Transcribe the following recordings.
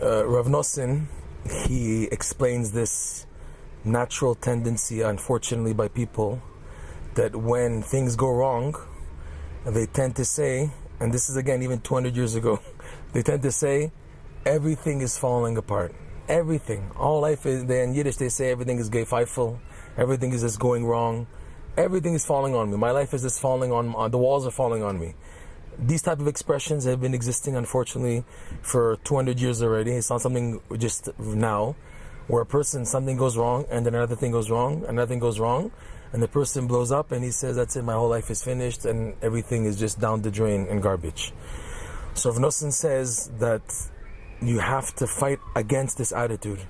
Rav Nosson, he explains this natural tendency, unfortunately, by people, that when things go wrong, they tend to say, and this is again even 200 years ago, they tend to say, everything is falling apart. Everything. All life is, in Yiddish they say everything is geifeifel, everything is just going wrong, everything is falling on me. My life is just falling on, the walls are falling on me. These type of expressions have been existing, unfortunately, for 200 years already. It's not something just now, where a person, something goes wrong, and then another thing goes wrong, another thing goes wrong, and the person blows up, and he says, that's it, my whole life is finished, and everything is just down the drain and garbage. So Rav Nosson says that you have to fight against this attitude.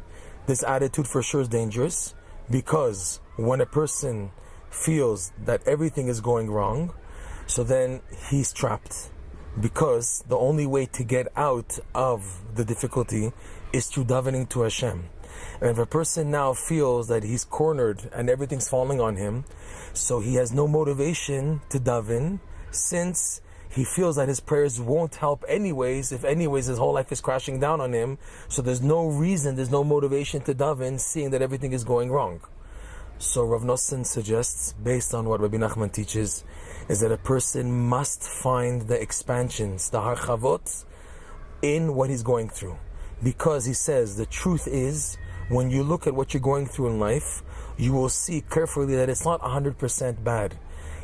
This attitude for sure is dangerous, because when a person feels that everything is going wrong, so then he's trapped, because the only way to get out of the difficulty is through davening to Hashem. And if a person now feels that he's cornered and everything's falling on him, so he has no motivation to daven, since he feels that his prayers won't help anyways, if anyways his whole life is crashing down on him, so there's no reason, there's no motivation to daven, seeing that everything is going wrong. So Rav Nosson suggests, based on what Rabbi Nachman teaches, is that a person must find the expansions, the harchavot, in what he's going through. Because he says, the truth is, when you look at what you're going through in life, you will see carefully that it's not 100% bad.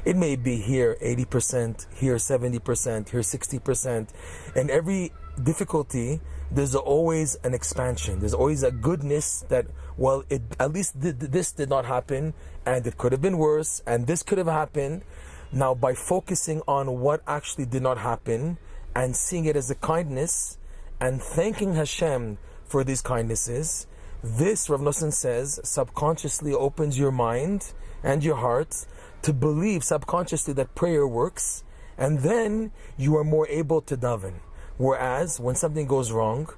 It may be here 80%, here 70%, here 60%. And every difficulty, there's always an expansion. There's always a goodness that, well, at least this did not happen, and it could have been worse, and this could have happened. Now, by focusing on what actually did not happen, and seeing it as a kindness, and thanking Hashem for these kindnesses, this, Rav Nosson says, subconsciously opens your mind and your heart to believe subconsciously that prayer works, and then you are more able to daven. Whereas, when something goes wrong,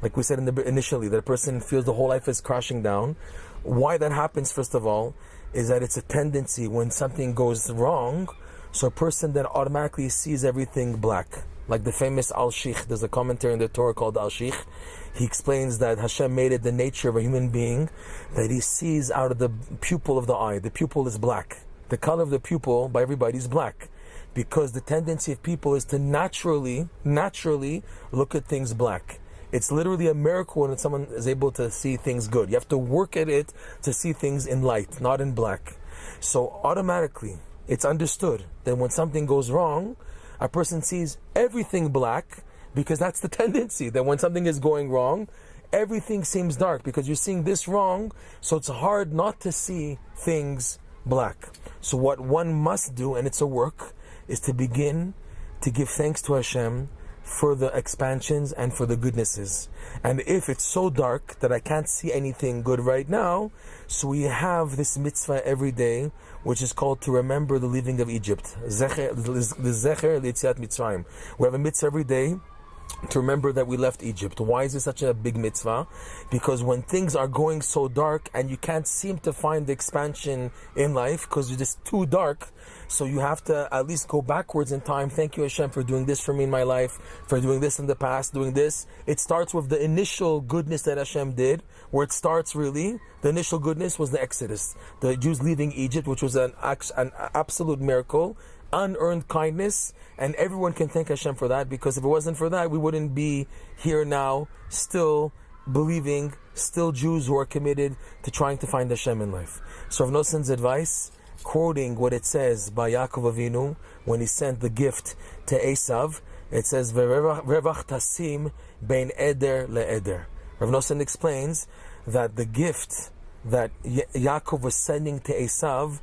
like we said initially, that a person feels the whole life is crashing down. Why that happens, first of all, is that it's a tendency when something goes wrong, so a person then automatically sees everything black. Like the famous Al-Shikh, there's a commentary in the Torah called Al-Shikh. He explains that Hashem made it the nature of a human being that he sees out of the pupil of the eye. The pupil is black. The color of the pupil by everybody is black, because the tendency of people is to naturally look at things black. It's literally a miracle when someone is able to see things good. You have to work at it to see things in light, not in black. So automatically, it's understood that when something goes wrong, a person sees everything black, because that's the tendency, that when something is going wrong, everything seems dark, because you're seeing this wrong, so it's hard not to see things black. So what one must do, and it's a work, is to begin to give thanks to Hashem for the expansions and for the goodnesses. And if it's so dark that I can't see anything good right now, so we have this mitzvah every day, which is called to remember the leaving of Egypt. Zecher l'Yetziat Mitzrayim. We have a mitzvah every day to remember that we left Egypt. Why is this such a big mitzvah? Because when things are going so dark and you can't seem to find the expansion in life because you're just too dark, so you have to at least go backwards in time. Thank you, Hashem, for doing this for me in my life, for doing this in the past, doing this. It starts with the initial goodness that Hashem did. Where it starts really, the initial goodness was the Exodus. The Jews leaving Egypt, which was an absolute miracle, unearned kindness, and everyone can thank Hashem for that, because if it wasn't for that, we wouldn't be here now, still believing, still Jews who are committed to trying to find Hashem in life. So Rav Nosson's advice, quoting what it says by Yaakov Avinu when he sent the gift to Esav, it says, "Verevach tasim bein eder leeder." Rav Nosson explains that the gift that Yaakov was sending to Esav,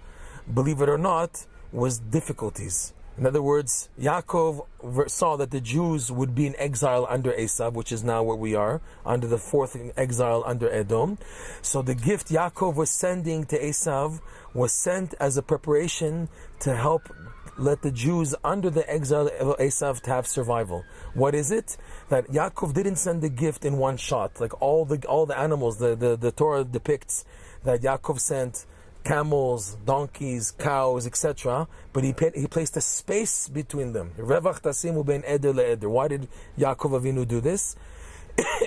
believe it or not, was difficulties. In other words, Yaakov saw that the Jews would be in exile under Esav, which is now where we are, under the fourth exile under Edom. So the gift Yaakov was sending to Esav was sent as a preparation to help let the Jews under the exile of Esav to have survival. What is it? That Yaakov didn't send the gift in one shot. Like all the animals, the Torah depicts that Yaakov sent camels, donkeys, cows, etc. But he placed a space between them. Revach tasimu ben eder leeder. Why did Yaakov Avinu do this?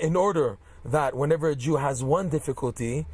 in order that whenever a Jew has one difficulty,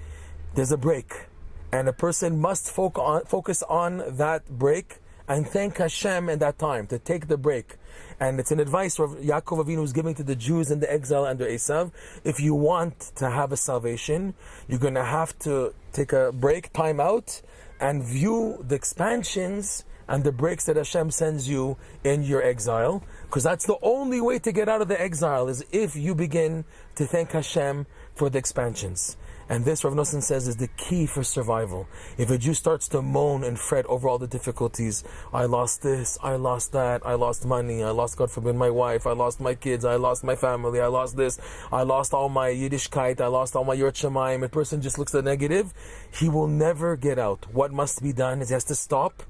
there's a break. And a person must focus on that break and thank Hashem in that time, to take the break. And it's an advice Yaakov Avinu was giving to the Jews in the exile under Esav. If you want to have a salvation, you're going to have to take a break, time out, and view the expansions and the breaks that Hashem sends you in your exile. Because that's the only way to get out of the exile, is if you begin to thank Hashem for the expansions. And this, Rav Nosson says, is the key for survival. If a Jew starts to moan and fret over all the difficulties, I lost this, I lost that, I lost money, I lost, God forbid, my wife, I lost my kids, I lost my family, I lost this, I lost all my Yiddishkeit, I lost all my Yort Shamayim, a person just looks at the negative, he will never get out. What must be done is he has to stop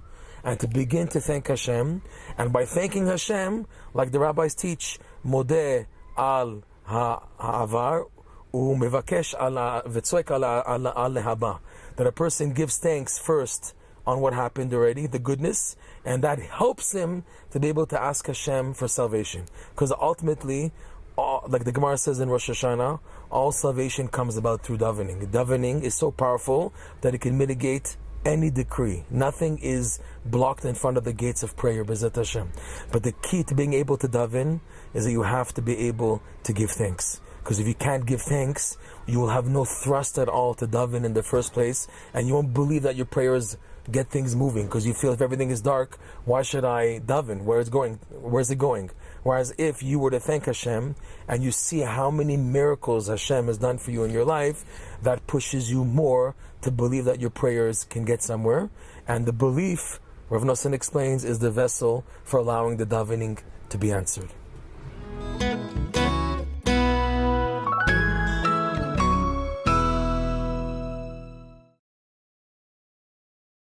and to begin to thank Hashem. And by thanking Hashem, like the rabbis teach, Modeh al ha'avar, that a person gives thanks first on what happened already, the goodness, and that helps him to be able to ask Hashem for salvation. Because ultimately, like the Gemara says in Rosh Hashanah, all salvation comes about through davening. Davening is so powerful that it can mitigate any decree. Nothing is blocked in front of the gates of prayer, B'ezrat Hashem. But the key to being able to daven is that you have to be able to give thanks. Because if you can't give thanks, you will have no thrust at all to daven in the first place, and you won't believe that your prayers get things moving, because you feel if everything is dark, why should I daven? Where's it going? Whereas if you were to thank Hashem, and you see how many miracles Hashem has done for you in your life, that pushes you more to believe that your prayers can get somewhere. And the belief, Rav Nosson explains, is the vessel for allowing the davening to be answered.